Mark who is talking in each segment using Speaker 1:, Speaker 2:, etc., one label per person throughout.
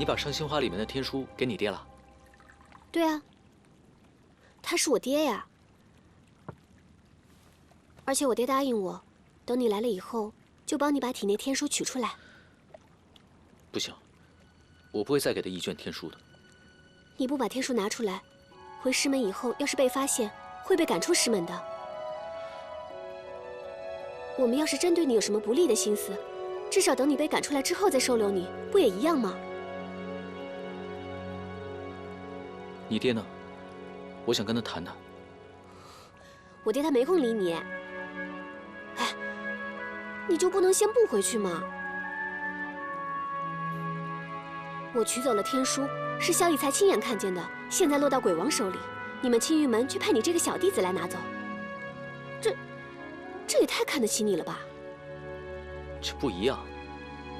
Speaker 1: 你把上青花里面的天书给你爹了？
Speaker 2: 对啊，他是我爹呀。而且我爹答应我，等你来了以后，就帮你把体内天书取出来。
Speaker 1: 不行，我不会再给他一卷天书的。
Speaker 2: 你不把天书拿出来，回师门以后，要是被发现，会被赶出师门的。我们要是真对你有什么不利的心思，至少等你被赶出来之后再收留你，不也一样吗？
Speaker 1: 你爹呢？我想跟他谈谈。
Speaker 2: 我爹他没空理你。哎，你就不能先不回去吗？我取走了天书，是萧逸才亲眼看见的，现在落到鬼王手里，你们青玉门却派你这个小弟子来拿走，这也太看得起你了吧？
Speaker 1: 这不一样，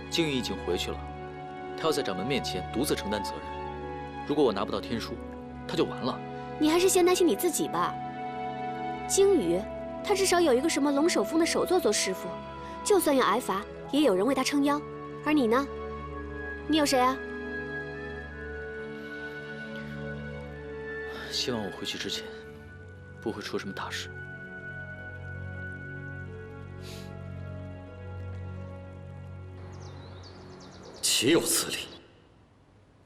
Speaker 1: 静玉已经回去了，他要在掌门面前独自承担责任。如果我拿不到天书，他就完了。
Speaker 2: 你还是先担心你自己吧。鲸鱼，他至少有一个什么龙首峰的首座做师傅，就算要挨罚，也有人为他撑腰。而你呢？你有谁啊？
Speaker 1: 希望我回去之前，不会出什么大事。
Speaker 3: 岂有此理！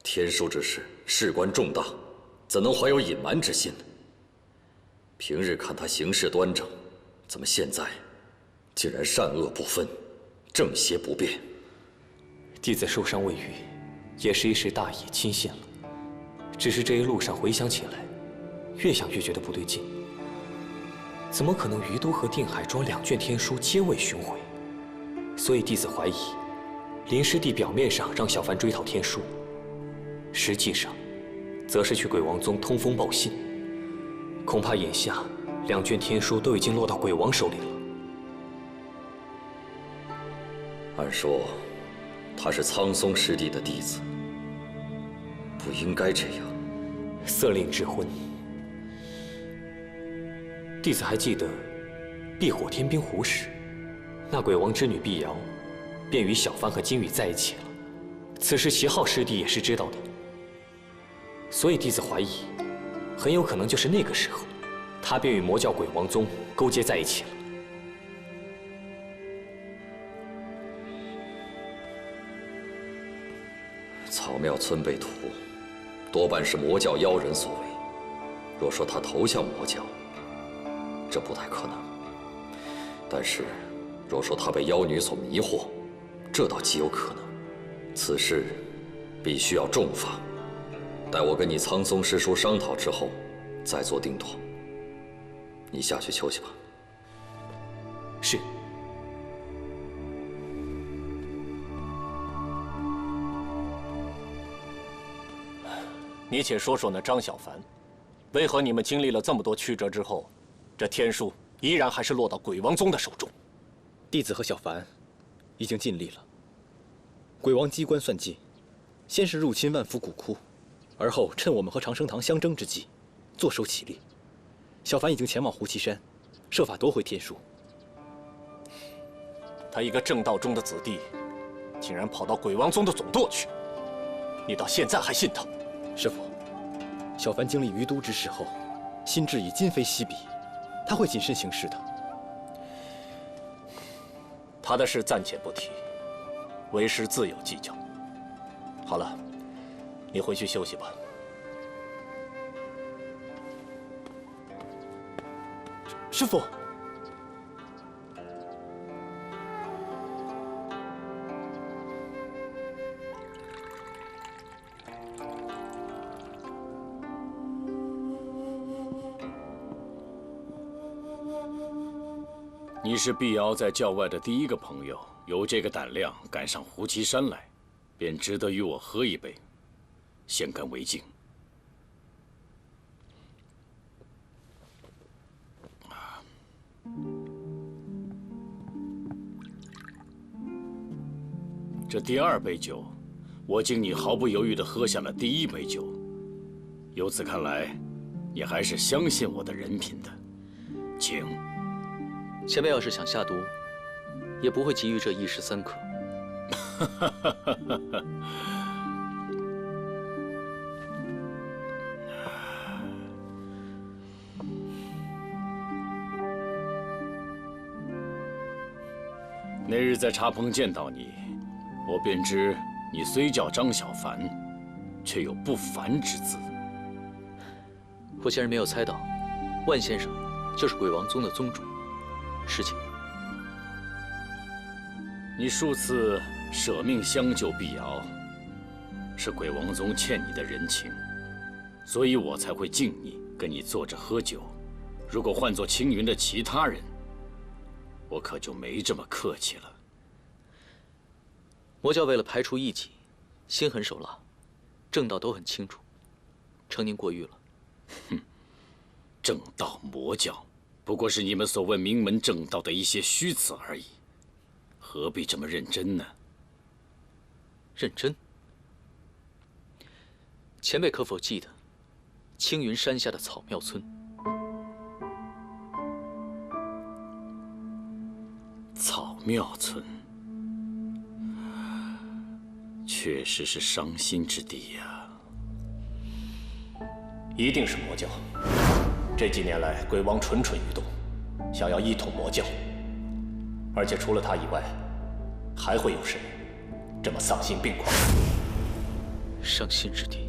Speaker 3: 天书之事事关重大，怎能怀有隐瞒之心呢？平日看他行事端正，怎么现在竟然善恶不分，正邪不辨？
Speaker 4: 弟子受伤未愈，也是一时大意轻信了。只是这一路上回想起来，越想越觉得不对劲。怎么可能于都和定海庄2卷天书皆未寻回？所以弟子怀疑，林师弟表面上让小凡追讨天书，实际上，则是去鬼王宗通风报信。恐怕眼下2卷天书都已经落到鬼王手里了。
Speaker 3: 按说，他是苍松师弟的弟子，不应该这样。
Speaker 4: 色令智昏。弟子还记得避火天冰湖时，那鬼王之女碧瑶便与小帆和金羽在一起了。此事齐浩师弟也是知道的，所以弟子怀疑，很有可能就是那个时候，他便与魔教鬼王宗勾结在一起了。
Speaker 3: 草庙村被屠，多半是魔教妖人所为。若说他投向魔教，这不太可能。但是，若说他被妖女所迷惑，这倒极有可能。此事必须要重罚。待我跟你苍松师叔商讨之后，再做定夺。你下去休息吧。
Speaker 4: 是。
Speaker 5: 你且说说那张小凡，为何你们经历了这么多曲折之后，这天书依然还是落到鬼王宗的手中？
Speaker 6: 弟子和小凡已经尽力了。鬼王机关算尽，先是入侵万福古窟，而后趁我们和长生堂相争之际，坐手起力。小凡已经前往胡岐山，设法夺回天书。
Speaker 5: 他一个正道中的子弟，竟然跑到鬼王宗的总舵去，你到现在还信他？
Speaker 6: 师父，小凡经历于都之事后，心智已今非昔比，他会谨慎行事的。
Speaker 5: 他的事暂且不提，为师自有计较。好了，你回去休息吧。
Speaker 6: 师父。
Speaker 7: 你是碧瑶在教外的第一个朋友，有这个胆量赶上胡岐山来，便值得与我喝一杯，先干为敬。这第2杯酒，我敬你毫不犹豫地喝下了第1杯酒。由此看来，你还是相信我的人品的，请。
Speaker 1: 前辈要是想下毒，也不会急于这1时3刻。
Speaker 7: 那日在茶棚见到你，我便知你虽叫张小凡，却有不凡之资。
Speaker 1: 我竟然没有猜到，万先生就是鬼王宗的宗主。事情，
Speaker 7: 你数次舍命相救碧瑶，是鬼王宗欠你的人情，所以我才会敬你，跟你坐着喝酒。如果换做青云的其他人，我可就没这么客气了。
Speaker 1: 魔教为了排除异己，心狠手辣，正道都很清楚，承您过誉了。
Speaker 7: 哼，正道魔教不过是你们所谓名门正道的一些虚词而已，何必这么认真呢？
Speaker 1: 认真？前辈可否记得青云山下的草庙村？
Speaker 7: 草庙村确实是伤心之地呀。
Speaker 5: 一定是魔教。这几年来，鬼王蠢蠢欲动，想要一统魔教。而且除了他以外，还会有谁这么丧心病狂？
Speaker 1: 伤心之地，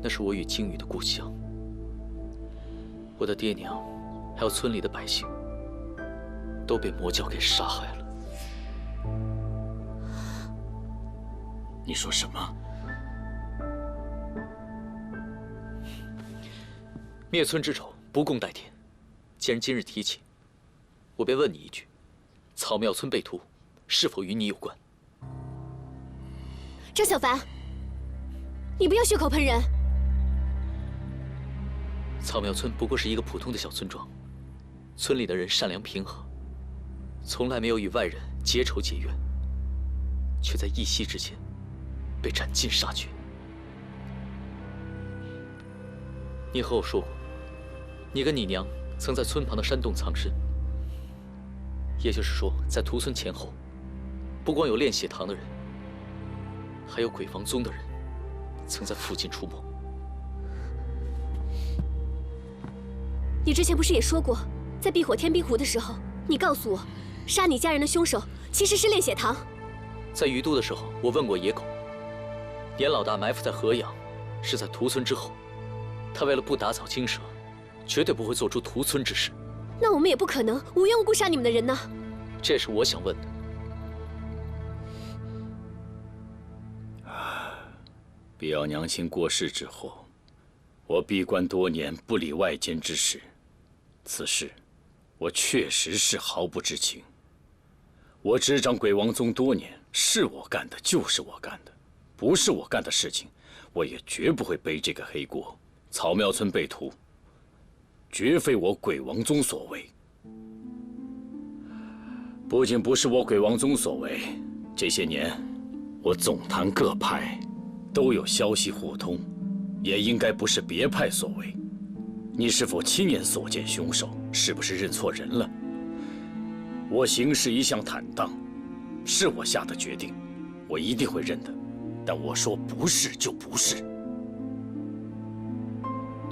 Speaker 1: 那是我与鲸鱼的故乡。我的爹娘，还有村里的百姓，都被魔教给杀害了。
Speaker 7: 你说什么？
Speaker 1: 灭村之仇，不共戴天。既然今日提起，我便问你一句：草庙村被屠，是否与你有关？
Speaker 2: 张小凡，你不要血口喷人。
Speaker 1: 草庙村不过是一个普通的小村庄，村里的人善良平和，从来没有与外人结仇结怨，却在一夕之间被斩尽杀绝。你和我说过，你跟你娘曾在村旁的山洞藏身，也就是说，在屠村前后，不光有炼血堂的人，还有鬼王宗的人曾在附近出没。
Speaker 2: 你之前不是也说过，在避火天冰湖的时候，你告诉我，杀你家人的凶手其实是炼血堂。
Speaker 1: 在鱼都的时候，我问过野狗，年老大埋伏在河阳，是在屠村之后。他为了不打草惊蛇，绝对不会做出屠村之事。
Speaker 2: 那我们也不可能无缘无故杀你们的人呢。
Speaker 1: 这是我想问的。
Speaker 7: 碧瑶娘亲过世之后，我闭关多年，不理外间之事。此事，我确实是毫不知情。我执掌鬼王宗多年，是我干的就是我干的，不是我干的事情，我也绝不会背这个黑锅。草庙村被屠，绝非我鬼王宗所为。不仅不是我鬼王宗所为，这些年，我总坛各派都有消息互通，也应该不是别派所为。你是否亲眼所见凶手？是不是认错人了？我行事一向坦荡，是我下的决定，我一定会认的。但我说不是就不是。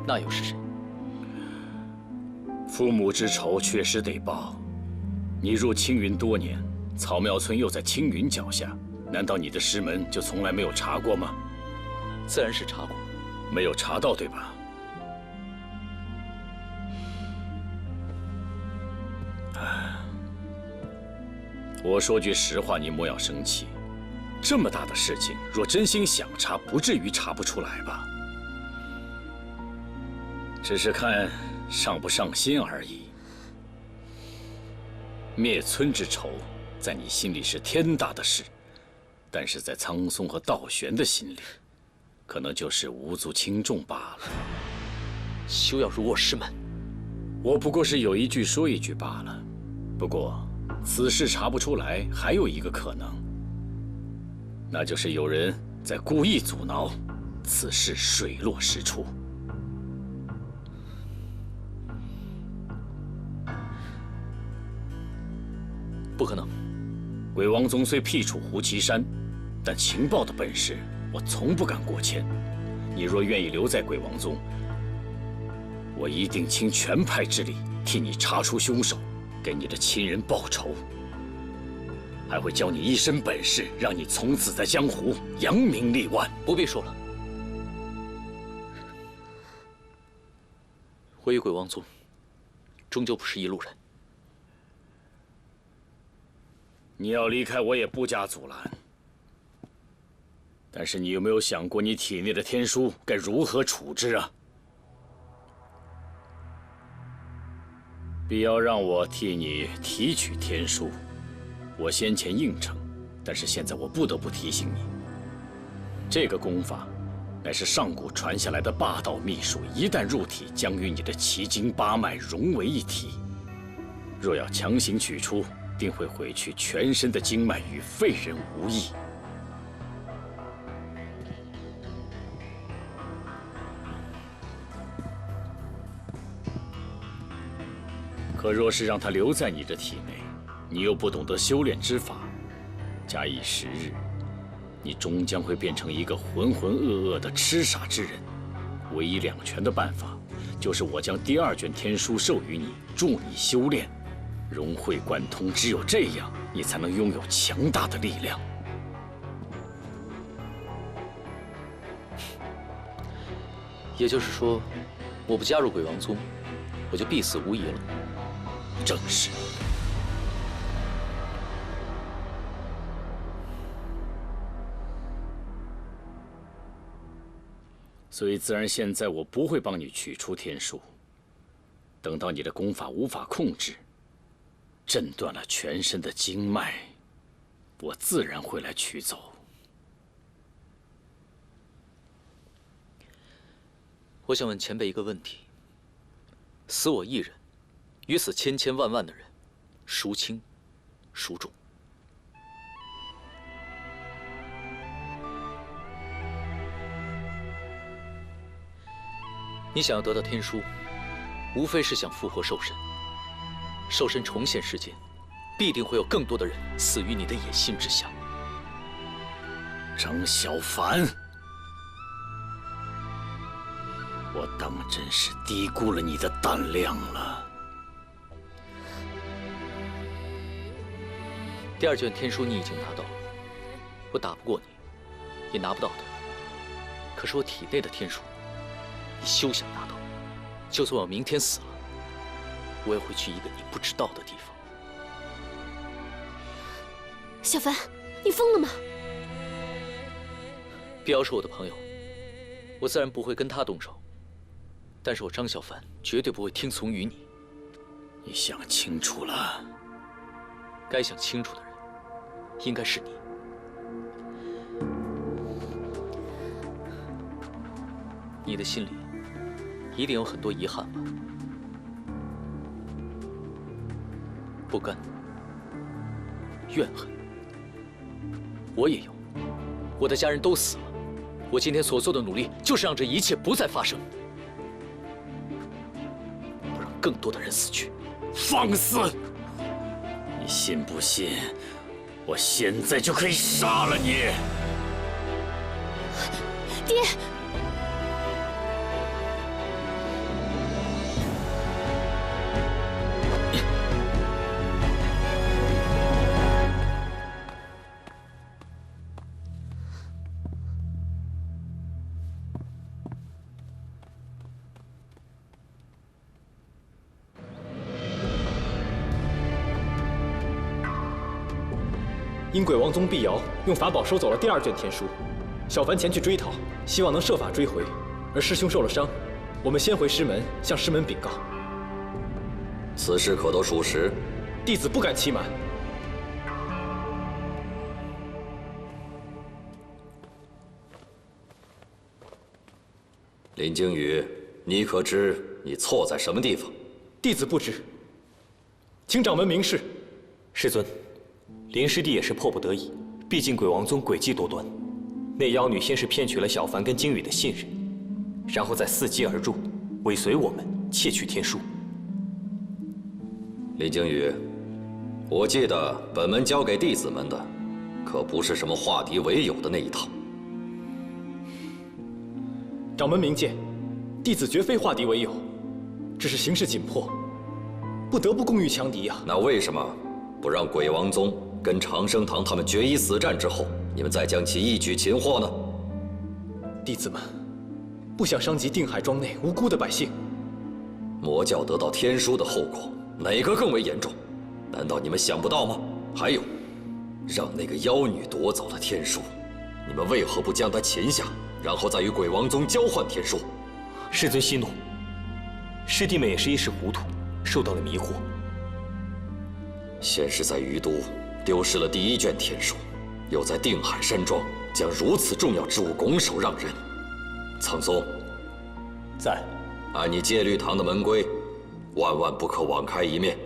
Speaker 1: 那又是谁？
Speaker 7: 父母之仇确实得报。你入青云多年，草庙村又在青云脚下，难道你的师门就从来没有查过吗？
Speaker 1: 自然是查过，
Speaker 7: 没有查到，对吧？我说句实话，你莫要生气。这么大的事情，若真心想查，不至于查不出来吧？只是看上不上心而已。灭村之仇，在你心里是天大的事，但是在苍松和道玄的心里，可能就是无足轻重罢了。
Speaker 1: 休要辱我师门！
Speaker 7: 我不过是有一句说一句罢了。不过，此事查不出来，还有一个可能，那就是有人在故意阻挠，此事水落石出。
Speaker 1: 不可能。
Speaker 7: 鬼王宗虽僻处胡岐山，但情报的本事，我从不敢过谦。你若愿意留在鬼王宗，我一定倾全派之力替你查出凶手，给你的亲人报仇，还会教你一身本事，让你从此在江湖扬名立万。
Speaker 1: 不必说了，我与鬼王宗终究不是一路人。
Speaker 7: 你要离开，我也不加阻拦。但是你有没有想过，你体内的天书该如何处置啊？必要让我替你提取天书，我先前应承，但是现在我不得不提醒你，这个功法乃是上古传下来的霸道秘术，一旦入体，将与你的奇经八脉融为一体。若要强行取出，定会毁去全身的经脉，与废人无异。可若是让它留在你的体内，你又不懂得修炼之法，假以时日，你终将会变成一个浑浑噩噩的痴傻之人。唯一两全的办法，就是我将第2卷天书授予你，助你修炼，融会贯通。只有这样，你才能拥有强大的力量。
Speaker 1: 也就是说，我不加入鬼王宗，我就必死无疑了。
Speaker 7: 正是。所以，自然现在我不会帮你取出天书。等到你的功法无法控制，震断了全身的经脉，我自然会来取走。
Speaker 1: 我想问前辈一个问题：死我一人，与死千千万万的人，孰轻孰重？你想要得到天书，无非是想复活兽身。兽身重现世间，必定会有更多的人死于你的野心之下。
Speaker 7: 张小凡，我当真是低估了你的胆量了。
Speaker 1: 第2卷天书你已经拿到了，我打不过你，也拿不到它。可是我体内的天书，你休想拿到。就算我明天死了，我也会去一个你不知道的地方。
Speaker 2: 小凡，你疯了吗？
Speaker 1: 碧瑶是我的朋友，我自然不会跟他动手。但是我张小凡绝对不会听从于你。
Speaker 7: 你想清楚了？
Speaker 1: 该想清楚的人，应该是你。你的心里一定有很多遗憾吧？不甘、怨恨，我也有。我的家人都死了，我今天所做的努力，就是让这一切不再发生，不让更多的人死去。
Speaker 7: 放肆！你信不信，我现在就可以杀了你？
Speaker 2: 爹！
Speaker 6: 因鬼王宗碧瑶用法宝收走了第2卷天书，小凡前去追讨，希望能设法追回。而师兄受了伤，我们先回师门向师门禀告。
Speaker 3: 此事可都属实？
Speaker 6: 弟子不敢欺瞒。
Speaker 3: 林惊羽，你可知你错在什么地方？
Speaker 6: 弟子不知，请掌门明示。
Speaker 4: 师尊，林师弟也是迫不得已，毕竟鬼王宗诡计多端。那妖女先是骗取了小凡跟惊羽的信任，然后再伺机而入，尾随我们窃取天书。
Speaker 3: 林惊羽，我记得本门交给弟子们的，可不是什么化敌为友的那一套。
Speaker 6: 掌门明鉴，弟子绝非化敌为友，只是形势紧迫，不得不共御强敌呀。
Speaker 3: 那为什么不让鬼王宗跟长生堂他们决一死战之后，你们再将其一举擒获呢？
Speaker 6: 弟子们不想伤及定海庄内无辜的百姓。
Speaker 3: 魔教得到天书的后果，哪个更为严重？难道你们想不到吗？还有，让那个妖女夺走了天书，你们为何不将她擒下，然后再与鬼王宗交换天书？
Speaker 4: 师尊息怒，师弟们也是一时糊涂，受到了迷惑。
Speaker 3: 先是在于都丢失了第一卷天书，又在定海山庄将如此重要之物拱手让人。苍松，
Speaker 5: 在。
Speaker 3: 按你戒律堂的门规，万万不可网开一面。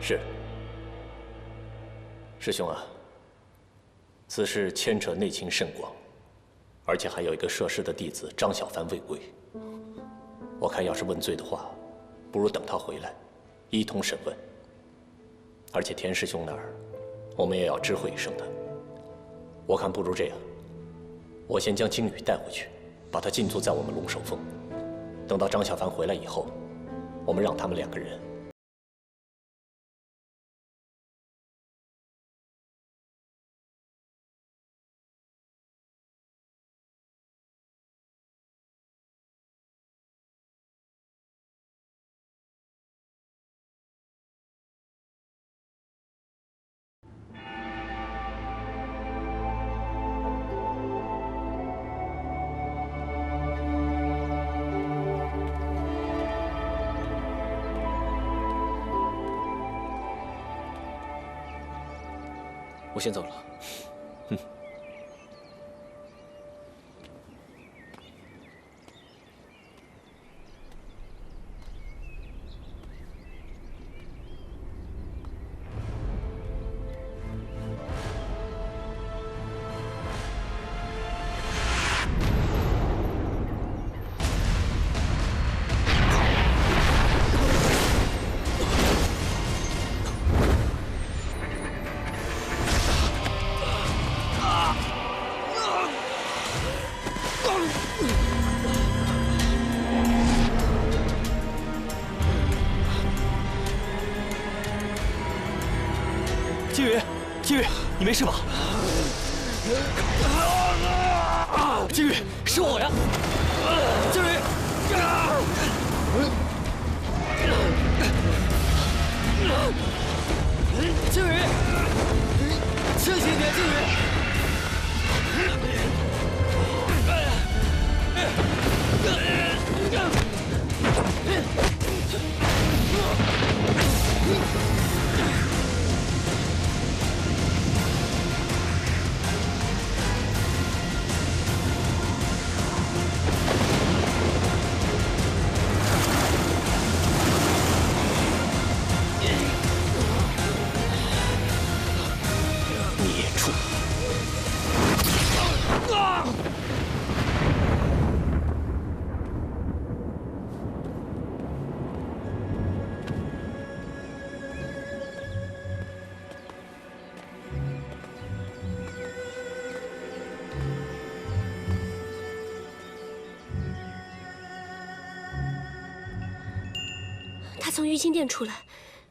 Speaker 5: 是。师兄啊，此事牵扯内情甚广，而且还有一个涉事的弟子张小凡未归。我看要是问罪的话，不如等他回来，一同审问。而且田师兄那儿，我们也要知会一声的。我看不如这样，我先将青羽带回去，把他禁足在我们龙首峰。等到张小凡回来以后，我们让他们两个人。
Speaker 6: 我先走了。
Speaker 4: 金宇，金宇，你没事吧？金宇，是我呀！金宇，金宇，清醒点，金宇！
Speaker 2: 他从玉清殿出来，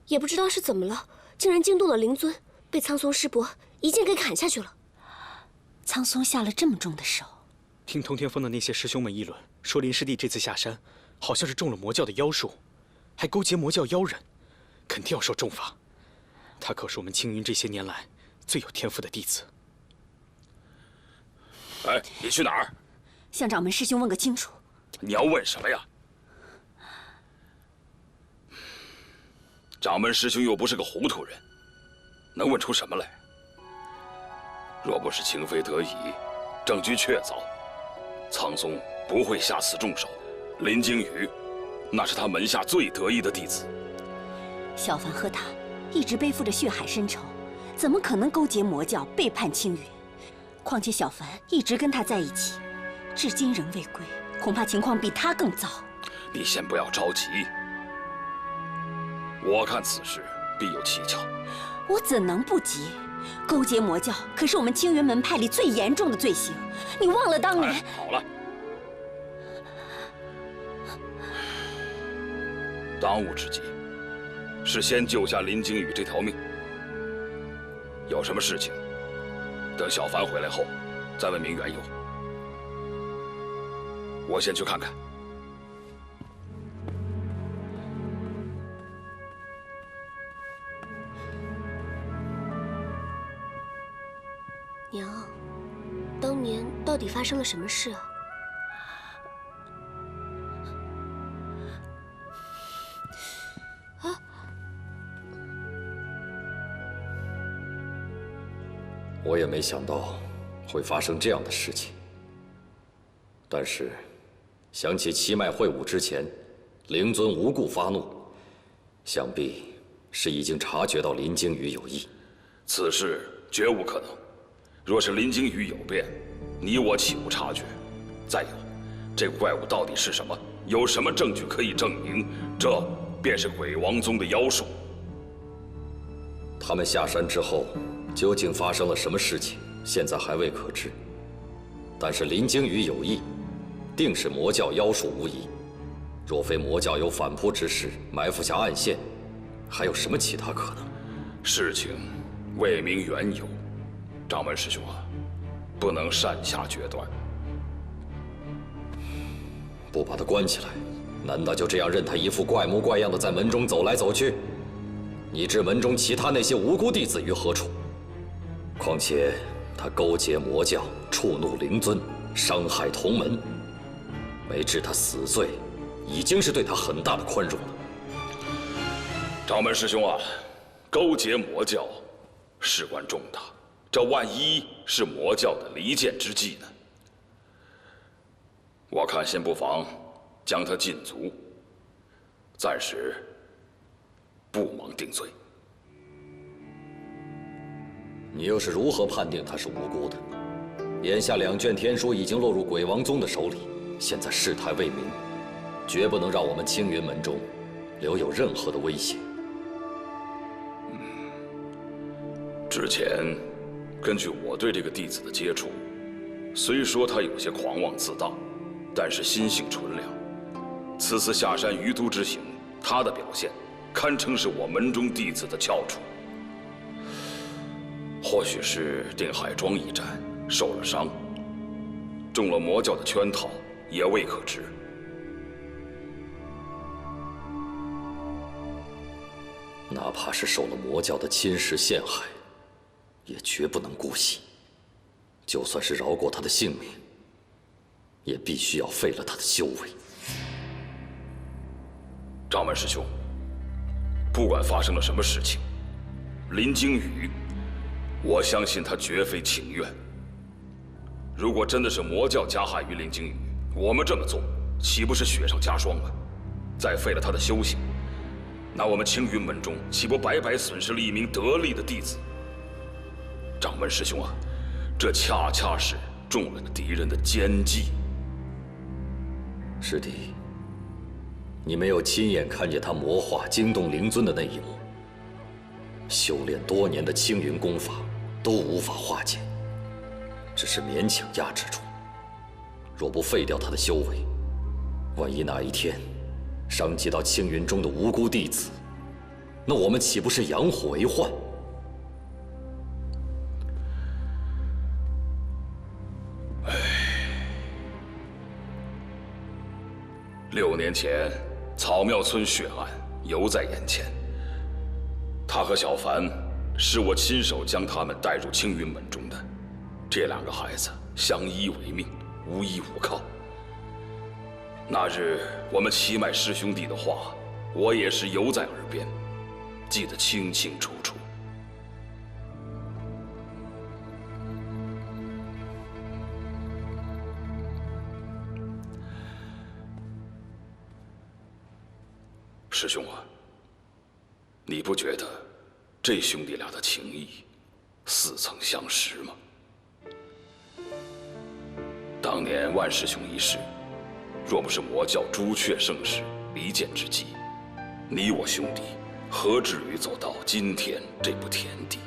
Speaker 2: 也不知道是怎么了，竟然惊动了灵尊，被苍松师伯一剑给砍下去了。
Speaker 8: 苍松下了这么重的手，
Speaker 9: 听通天峰的那些师兄们议论，说林师弟这次下山，好像是中了魔教的妖术，还勾结魔教妖人，肯定要受重罚。他可是我们青云这些年来最有天赋的弟子。
Speaker 10: 哎，你去哪儿？
Speaker 8: 向掌门师兄问个清楚。
Speaker 10: 你要问什么呀？掌门师兄又不是个糊涂人，能问出什么来？若不是情非得已，证据确凿，苍松不会下此重手。林惊羽，那是他门下最得意的弟子。
Speaker 8: 小凡和他一直背负着血海深仇，怎么可能勾结魔教背叛青云？况且小凡一直跟他在一起，至今仍未归，恐怕情况比他更糟。
Speaker 10: 你先不要着急，我看此事必有蹊跷。
Speaker 8: 我怎能不急？勾结魔教可是我们青云门派里最严重的罪行，你忘了当年？
Speaker 10: 好了，当务之急是先救下林惊羽这条命。有什么事情，等小凡回来后再问明缘由。我先去看看。
Speaker 2: 娘，当年到底发生了什么事啊？
Speaker 3: 我也没想到会发生这样的事情，但是想起七脉会晤之前，灵尊无故发怒，想必是已经察觉到林惊羽有意。
Speaker 10: 此事绝无可能。若是林惊羽有变，你我岂无察觉？再有，这个怪物到底是什么？有什么证据可以证明这便是鬼王宗的妖术？
Speaker 3: 他们下山之后，究竟发生了什么事情，现在还未可知。但是林惊羽有意，定是魔教妖术无疑。若非魔教有反扑之势，埋伏下暗线，还有什么其他可能？
Speaker 10: 事情未明缘由，掌门师兄啊，不能擅下决断。
Speaker 3: 不把他关起来，难道就这样任他一副怪模怪样的在门中走来走去？你置门中其他那些无辜弟子于何处？况且他勾结魔教，触怒灵尊，伤害同门，没治他死罪，已经是对他很大的宽容了。
Speaker 10: 掌门师兄啊，勾结魔教，事关重大，这万一是魔教的离间之计呢？我看先不妨将他禁足，暂时不忙定罪。
Speaker 3: 你又是如何判定他是无辜的？眼下2卷天书已经落入鬼王宗的手里，现在事态未明，绝不能让我们青云门中留有任何的危险。
Speaker 10: 之前根据我对这个弟子的接触，虽说他有些狂妄自大，但是心性纯良。此次下山鱼都之行，他的表现堪称是我门中弟子的翘楚。或许是定海庄一战受了伤，中了魔教的圈套，也未可知。
Speaker 3: 哪怕是受了魔教的侵蚀陷害，也绝不能姑息。就算是饶过他的性命，也必须要废了他的修为。
Speaker 10: 掌门师兄，不管发生了什么事情，林惊羽，我相信他绝非情愿。如果真的是魔教加害于林惊羽，我们这么做岂不是雪上加霜吗？再废了他的修行，那我们青云门中岂不白白损失了一名得力的弟子？掌门师兄啊，这恰恰是中了敌人的奸计。
Speaker 3: 师弟，你没有亲眼看见他魔化惊动灵尊的那一幕，修炼多年的青云功法都无法化解，只是勉强压制住。若不废掉他的修为，万一哪一天伤及到青云中的无辜弟子，那我们岂不是养虎为患？6
Speaker 10: 年前，草庙村血案犹在眼前。他和小凡是我亲手将他们带入青云门中的。这2个孩子相依为命，无依无靠。那日我们七脉师兄弟的话，我也是犹在耳边，记得清清楚楚。师兄啊，你不觉得这兄弟俩的情谊似曾相识吗？当年万师兄一事，若不是魔教朱雀圣使离间之计，你我兄弟何至于走到今天这步田地？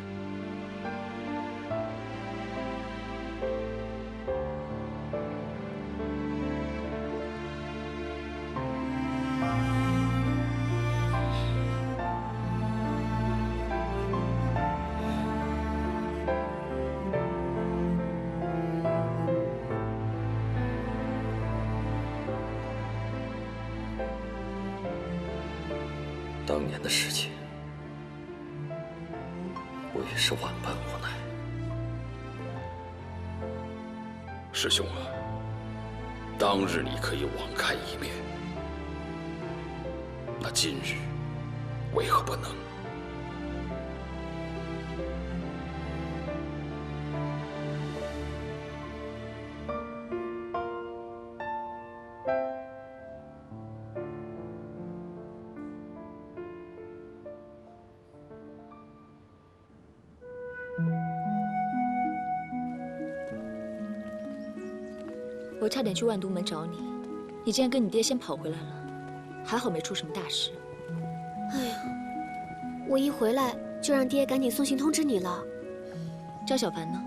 Speaker 3: 的事情，我也是万般无奈。
Speaker 10: 师兄啊，当日你可以网开一面，那今日为何不能？
Speaker 11: 我差点去万都门找你，你竟然跟你爹先跑回来了，还好没出什么大事。
Speaker 2: 哎呀，我一回来就让爹赶紧送信通知你了。
Speaker 11: 张小凡呢？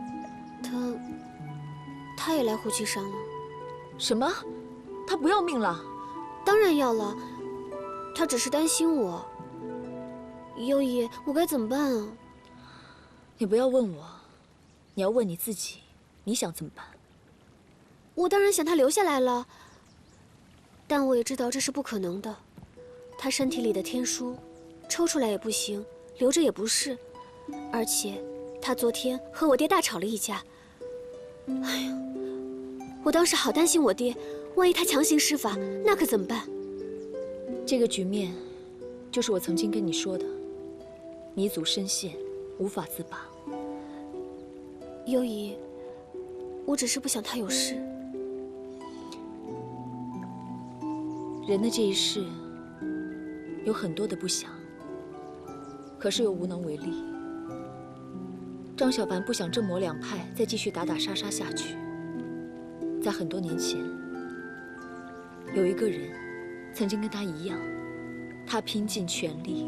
Speaker 2: 他也来虎旗山了。
Speaker 11: 什么？他不要命了？
Speaker 2: 当然要了，他只是担心我。优姨，我该怎么办啊？
Speaker 11: 你不要问我，你要问你自己，你想怎么办？
Speaker 2: 我当然想他留下来了，但我也知道这是不可能的。他身体里的天书，抽出来也不行，留着也不是，而且他昨天和我爹大吵了一架。哎呀，我当时好担心我爹，万一他强行施法，那可怎么办？
Speaker 11: 这个局面，就是我曾经跟你说的，迷祖深陷，无法自拔。
Speaker 2: 优姨，我只是不想他有事。
Speaker 11: 人的这一世，有很多的不想，可是又无能为力。张小凡不想正魔两派再继续打打杀杀下去。在很多年前，有一个人曾经跟他一样，他拼尽全力，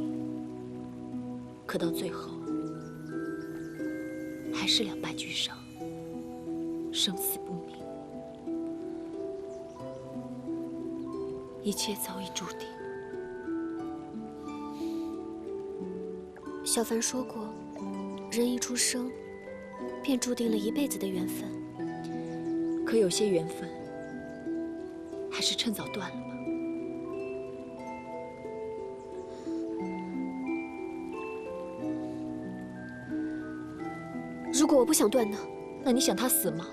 Speaker 11: 可到最后还是两败俱伤，生死不明。一切早已注定。
Speaker 2: 小凡说过，人一出生，便注定了一辈子的缘分。
Speaker 11: 可有些缘分，还是趁早断了吧。
Speaker 2: 如果我不想断呢？
Speaker 11: 那你想他死吗？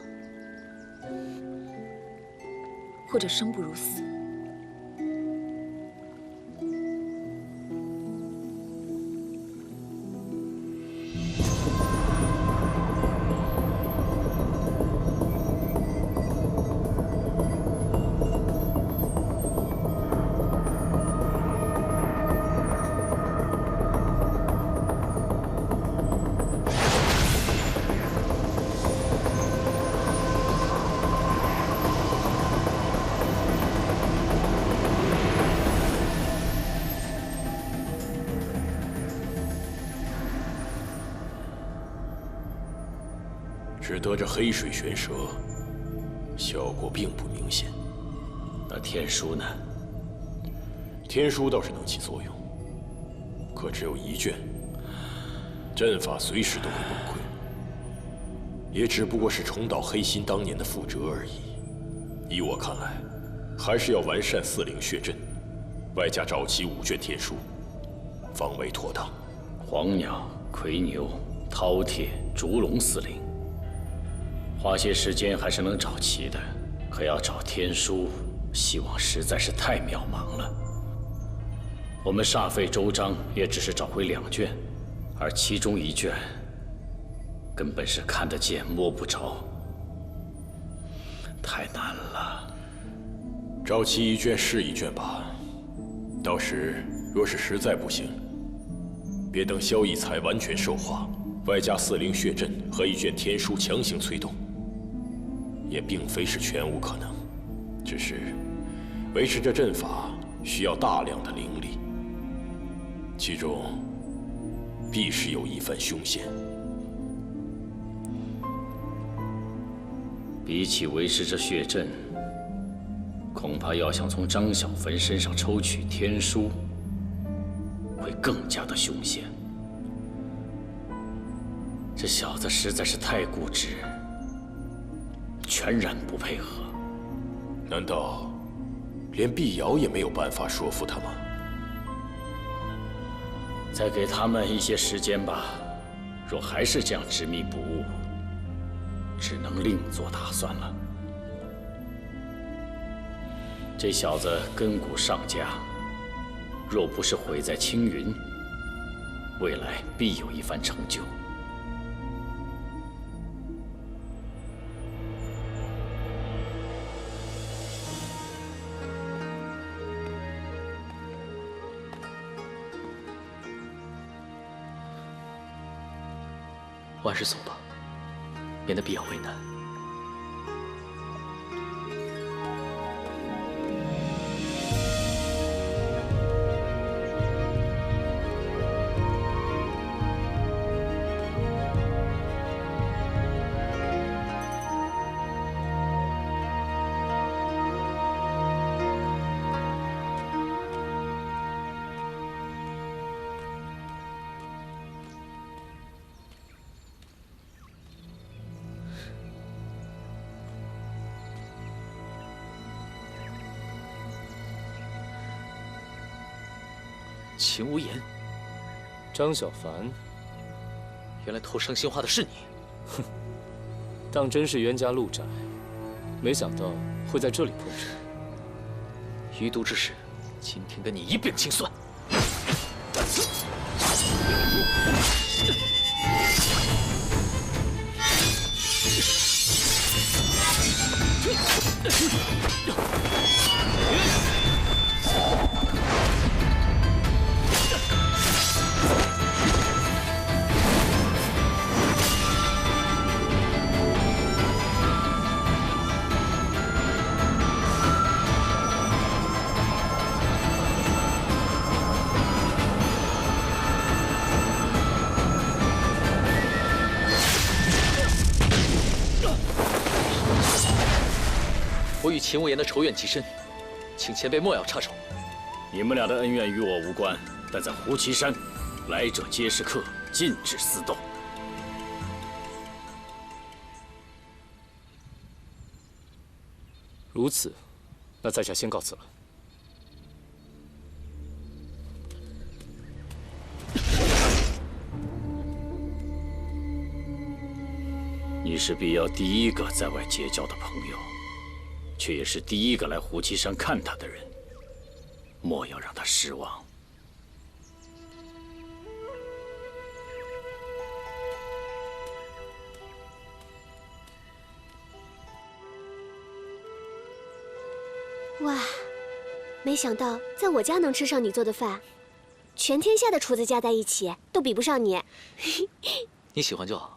Speaker 11: 或者生不如死？
Speaker 12: 只得这黑水玄蛇，效果并不明显。
Speaker 7: 那天书呢？
Speaker 12: 天书倒是能起作用，可只有一卷，阵法随时都会崩溃。也只不过是重蹈黑心当年的覆辙而已。依我看来，还是要完善4灵血阵，外加找齐5卷天书，方为妥当。
Speaker 7: 黄鸟、魁牛、饕餮、烛龙4灵。花些时间还是能找齐的，可要找天书，希望实在是太渺茫了。我们煞费周章，也只是找回2卷，而其中1卷根本是看得见摸不着，太难了。
Speaker 12: 找齐1卷是1卷吧，到时若是实在不行，别等萧逸才完全受化，外加4灵血阵和1卷天书强行催动。也并非是全无可能，只是维持这阵法需要大量的灵力，其中必是有一番凶险。
Speaker 7: 比起维持这血阵，恐怕要想从张小坟身上抽取天书，会更加的凶险。这小子实在是太固执。全然不配合，
Speaker 12: 难道连碧瑶也没有办法说服他吗？
Speaker 7: 再给他们一些时间吧。若还是这样执迷不悟，只能另做打算了。这小子根骨尚佳，若不是毁在青云，未来必有一番成就。
Speaker 1: 我还是走吧，免得必要为难。秦无言，
Speaker 13: 张小凡，
Speaker 1: 原来偷伤心花的是你。
Speaker 13: 哼，当真是冤家路窄，没想到会在这里碰上。
Speaker 1: 余毒之事，今天跟你一并清算。我与秦无言的仇怨极深，请前辈莫要插手。
Speaker 7: 你们俩的恩怨与我无关，但在胡岐山，来者皆是客，禁止私斗。
Speaker 13: 如此，那在下先告辞了。
Speaker 7: 你是必要第一个在外结交的朋友，却也是第一个来胡岐山看他的人，莫要让他失望。
Speaker 2: 哇，没想到在我家能吃上你做的饭，全天下的厨子加在一起都比不上你。
Speaker 1: 你喜欢就好。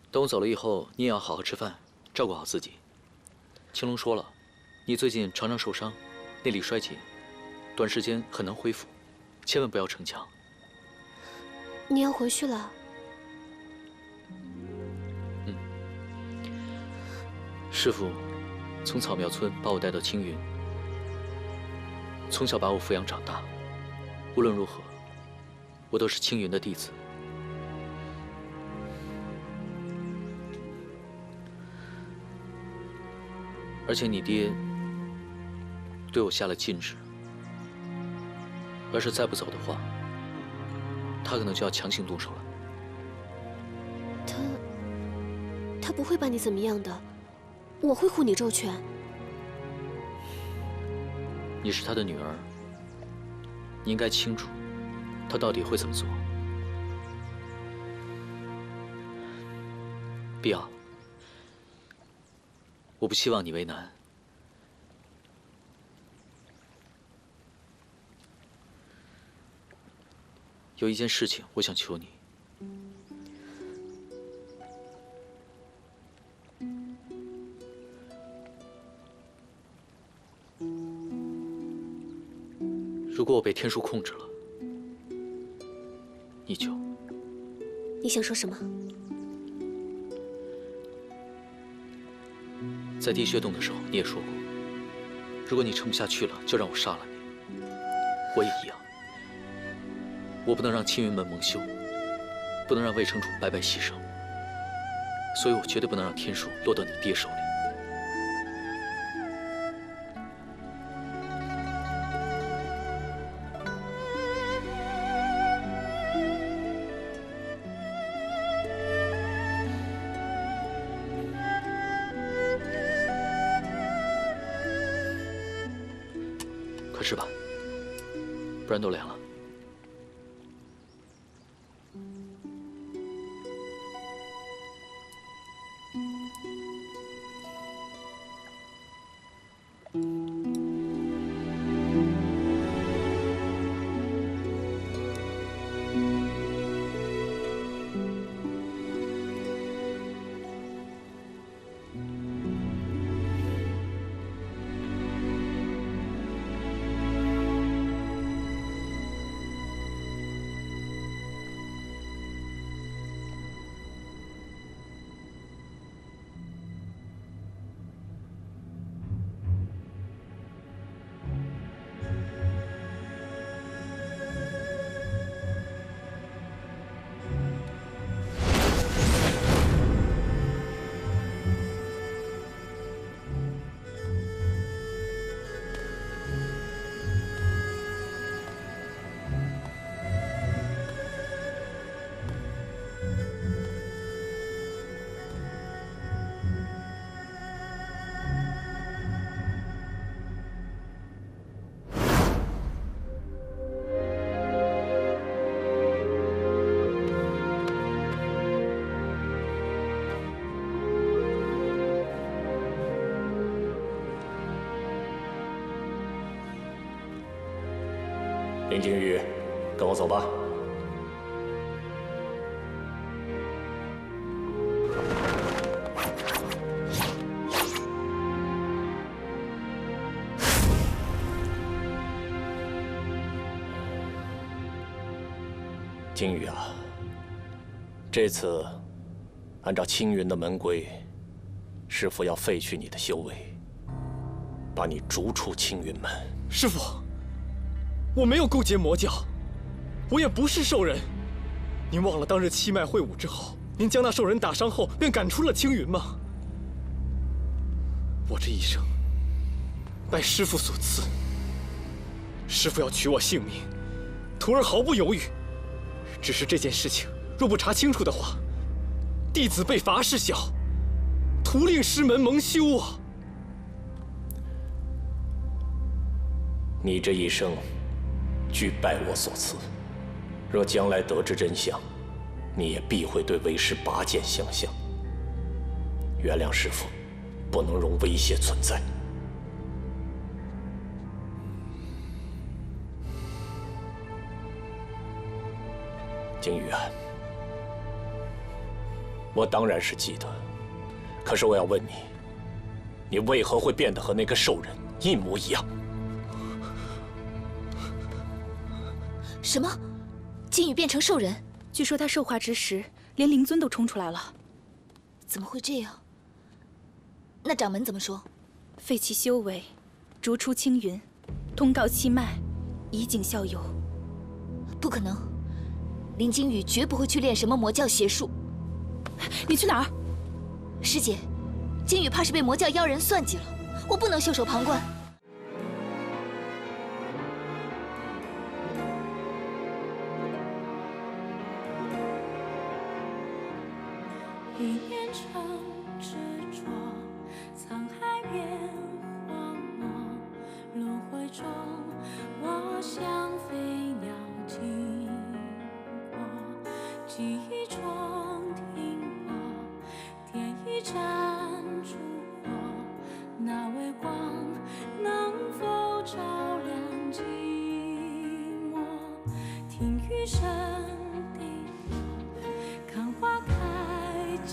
Speaker 1: 等我走了以后，你也要好好吃饭，照顾好自己。青龙说了，你最近常常受伤，内力衰竭，短时间很难恢复，千万不要逞强。
Speaker 2: 你要回去了？
Speaker 1: 师父从草苗村把我带到青云，从小把我抚养长大。无论如何，我都是青云的弟子。而且你爹对我下了禁制，要是再不走的话，他可能就要强行动手了。
Speaker 2: 他不会把你怎么样的，我会护你周全。
Speaker 1: 你是他的女儿，你应该清楚他到底会怎么做。碧瑶，我不希望你为难。有一件事情，我想求你。如果我被天书控制了，你就……
Speaker 2: 你想说什么？
Speaker 1: 在滴血洞的时候，你也说过，如果你撑不下去了，就让我杀了你。我也一样，我不能让青云门蒙羞，不能让魏城主白白牺牲，所以我绝对不能让天书落到你爹手里。是吧？不然都凉了。
Speaker 5: 林金羽，跟我走吧。金羽啊，这次按照青云的门规，师父要废去你的修为，把你逐出青云门。
Speaker 9: 师父。 我没有勾结魔教，我也不是兽人。您忘了当日七脉会武之后，您将那兽人打伤后，便赶出了青云吗？我这一生拜师父所赐，师父要取我性命，徒儿毫不犹豫。只是这件事情若不查清楚的话，弟子被罚是小，徒令师门蒙羞啊！
Speaker 5: 你这一生。 俱拜我所赐，若将来得知真相，你也必会对为师拔剑相向。原谅师父，不能容威胁存在。景宇啊，我当然是记得，可是我要问你，你为何会变得和那个兽人一模一样？
Speaker 11: 什么？金羽变成兽人？
Speaker 14: 据说他兽化之时，连灵尊都冲出来了。
Speaker 11: 怎么会这样？那掌门怎么说？
Speaker 14: 废其修为，逐出青云，通告七脉，以儆效尤。
Speaker 11: 不可能，林金羽绝不会去练什么魔教邪术。
Speaker 14: 你去哪儿？
Speaker 11: 师姐，金羽怕是被魔教妖人算计了，我不能袖手旁观。
Speaker 15: 一念成执着，沧海变荒漠，轮回中，我像飞鸟经过，记忆中停泊，点一盏烛火，那微光能否照亮寂寞？听雨声滴落，看花开。 寂